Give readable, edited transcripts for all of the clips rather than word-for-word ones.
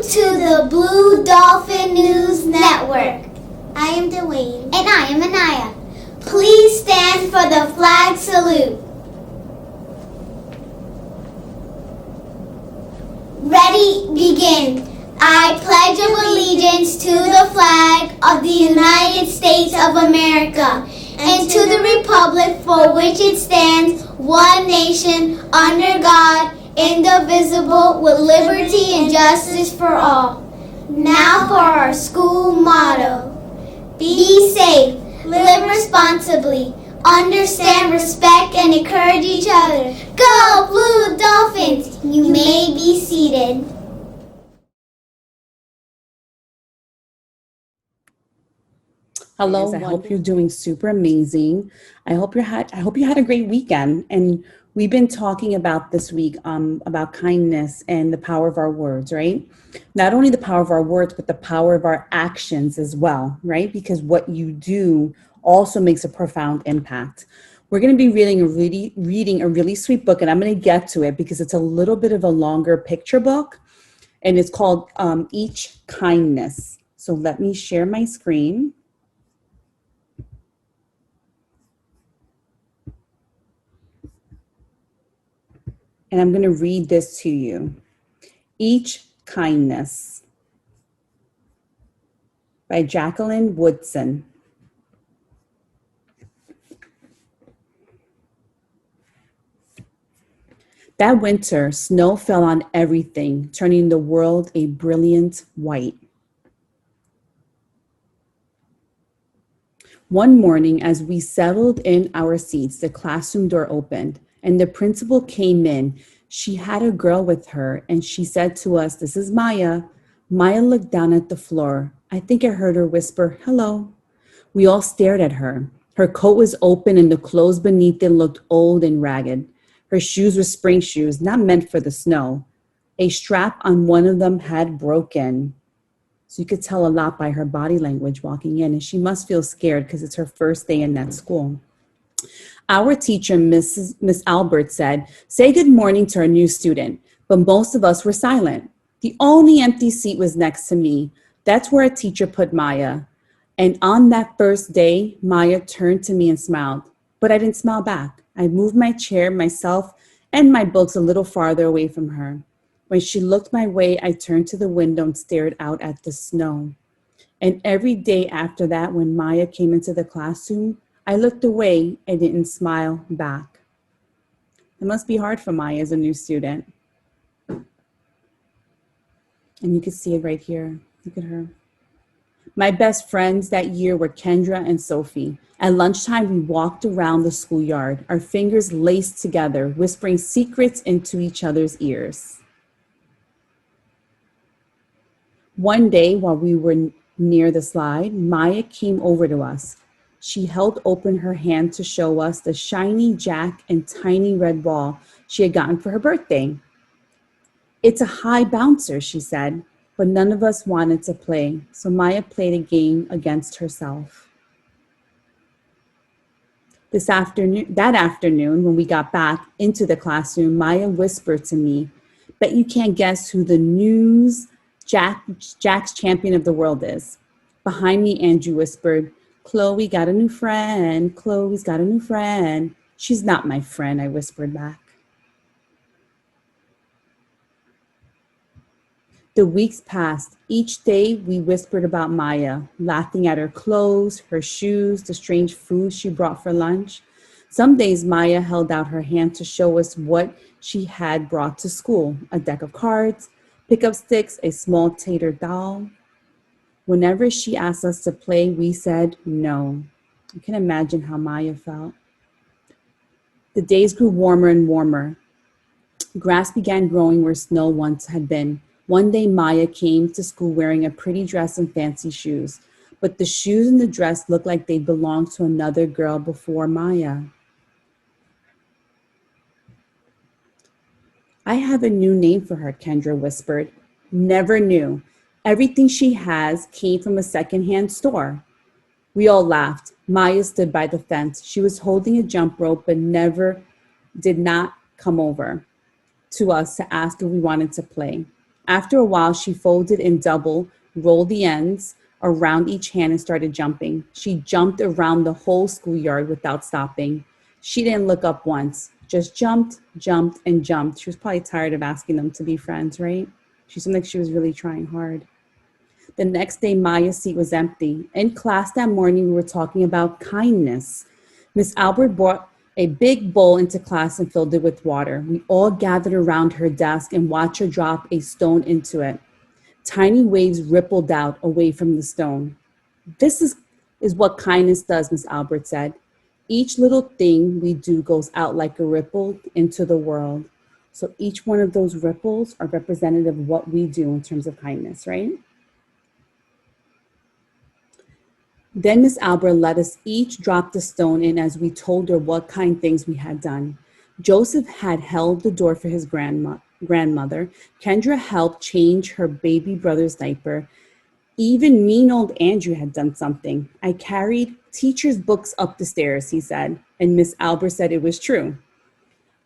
to the Blue Dolphin News Network. I am Dwayne. And I am Anaya. Please stand for the flag salute. Ready, begin. I pledge allegiance to the flag of the United States of America and to the republic for which it stands, one nation, under God, indivisible, with liberty and justice for all. Now for our school motto. Be safe, live responsibly, understand, respect, and encourage each other. Go Blue Dolphins! You may be seated. Hello, I hope you're doing super amazing. I hope you had a great weekend. And we've been talking about this week about kindness and the power of our words, right? Not only the power of our words, but the power of our actions as well, right? Because what you do also makes a profound impact. We're going to be reading a really sweet book, and I'm going to get to it because it's a little bit of a longer picture book, and it's called Each Kindness. So let me share my screen. And I'm going to read this to you. Each Kindness by Jacqueline Woodson. That winter, snow fell on everything, turning the world a brilliant white. One morning, as we settled in our seats, the classroom door opened. And the principal came in. She had a girl with her, and she said to us, "This is Maya." Maya looked down at the floor. I think I heard her whisper, "Hello." We all stared at her. Her coat was open, and the clothes beneath it looked old and ragged. Her shoes were spring shoes, not meant for the snow. A strap on one of them had broken. So you could tell a lot by her body language walking in, and she must feel scared because it's her first day in that school. Our teacher, Miss Albert, said, "Say good morning to our new student," but most of us were silent. The only empty seat was next to me. That's where a teacher put Maya. And on that first day, Maya turned to me and smiled, but I didn't smile back. I moved my chair, myself, and my books a little farther away from her. When she looked my way, I turned to the window and stared out at the snow. And every day after that, when Maya came into the classroom, I looked away and didn't smile back. It must be hard for Maya as a new student. And you can see it right here. Look at her. My best friends that year were Kendra and Sophie. At lunchtime, we walked around the schoolyard, our fingers laced together, whispering secrets into each other's ears. One day, while we were near the slide, Maya came over to us. She held open her hand to show us the shiny jack and tiny red ball she had gotten for her birthday. "It's a high bouncer," she said, but none of us wanted to play, so Maya played a game against herself. That afternoon, when we got back into the classroom, Maya whispered to me, "Bet you can't guess who the news Jack's champion of the world is." Behind me, Andrew whispered, "Chloe got a new friend. Chloe's got a new friend." "She's not my friend," I whispered back. The weeks passed. Each day we whispered about Maya, laughing at her clothes, her shoes, the strange food she brought for lunch. Some days Maya held out her hand to show us what she had brought to school: a deck of cards, pickup sticks, a small tater doll. Whenever she asked us to play, we said no. You can imagine how Maya felt. The days grew warmer and warmer. Grass began growing where snow once had been. One day, Maya came to school wearing a pretty dress and fancy shoes, but the shoes and the dress looked like they belonged to another girl before Maya. "I have a new name for her," Kendra whispered. "Never knew. Everything she has came from a secondhand store." We all laughed. Maya stood by the fence. She was holding a jump rope, but did not come over to us to ask if we wanted to play. After a while, she folded in double, rolled the ends around each hand, and started jumping. She jumped around the whole schoolyard without stopping. She didn't look up once, just jumped, jumped, and jumped. She was probably tired of asking them to be friends, right? She seemed like she was really trying hard. The next day, Maya's seat was empty. In class that morning, we were talking about kindness. Miss Albert brought a big bowl into class and filled it with water. We all gathered around her desk and watched her drop a stone into it. Tiny waves rippled out away from the stone. This is what kindness does, Miss Albert said. Each little thing we do goes out like a ripple into the world. So each one of those ripples are representative of what we do in terms of kindness, right? Then Miss Albert let us each drop the stone in as we told her what kind things we had done. Joseph had held the door for his grandmother. Kendra helped change her baby brother's diaper. Even mean old Andrew had done something. I carried teacher's books up the stairs, he said, and Miss Albert said it was true.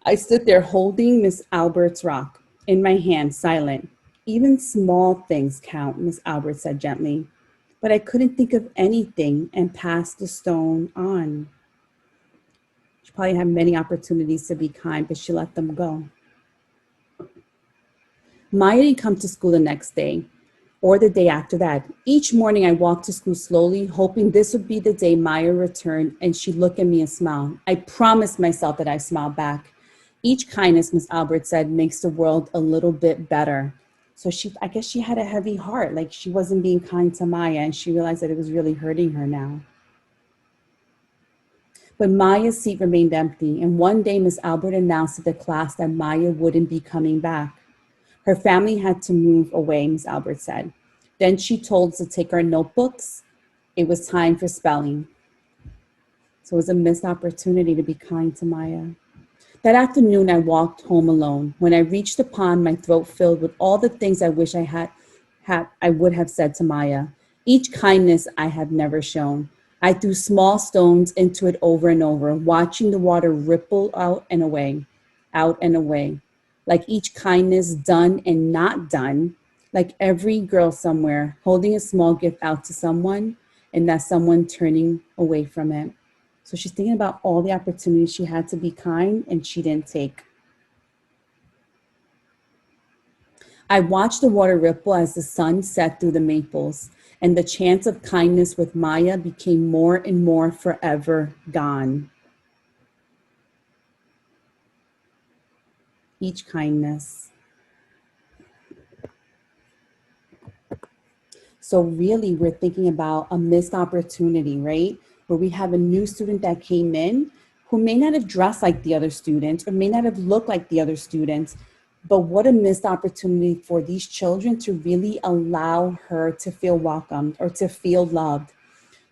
I stood there holding Miss Albert's rock in my hand, silent. Even small things count, Miss Albert said gently. But I couldn't think of anything and passed the stone on. She probably had many opportunities to be kind, but she let them go. Maya didn't come to school the next day or the day after that. Each morning I walked to school slowly, hoping this would be the day Maya returned and she'd look at me and smile. I promised myself that I smiled back. Each kindness, Miss Albert said, makes the world a little bit better. So I guess she had a heavy heart, like she wasn't being kind to Maya, and she realized that it was really hurting her now. But Maya's seat remained empty, and one day Miss Albert announced to the class that Maya wouldn't be coming back. Her family had to move away, Miss Albert said. Then she told us to take our notebooks. It was time for spelling. So it was a missed opportunity to be kind to Maya. That afternoon, I walked home alone. When I reached the pond, my throat filled with all the things I wish I would have said to Maya. Each kindness I have never shown. I threw small stones into it over and over, watching the water ripple out and away, like each kindness done and not done, like every girl somewhere holding a small gift out to someone and that someone turning away from it. So she's thinking about all the opportunities she had to be kind and she didn't take. I watched the water ripple as the sun set through the maples, and the chance of kindness with Maya became more and more forever gone. Each kindness. So really, we're thinking about a missed opportunity, right? Where we have a new student that came in who may not have dressed like the other students or may not have looked like the other students, but what a missed opportunity for these children to really allow her to feel welcomed or to feel loved.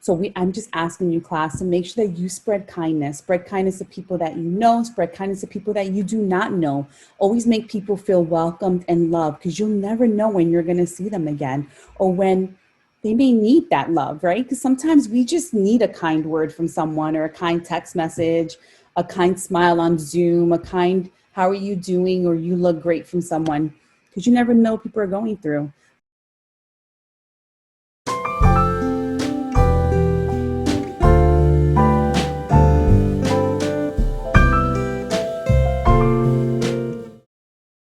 So I'm just asking you, class, to make sure that you spread kindness to people that you know, spread kindness to people that you do not know. Always make people feel welcomed and loved, because you'll never know when you're going to see them again or when they may need that love, right? Because sometimes we just need a kind word from someone or a kind text message, a kind smile on Zoom, a kind, how are you doing? Or you look great from someone, because you never know what people are going through.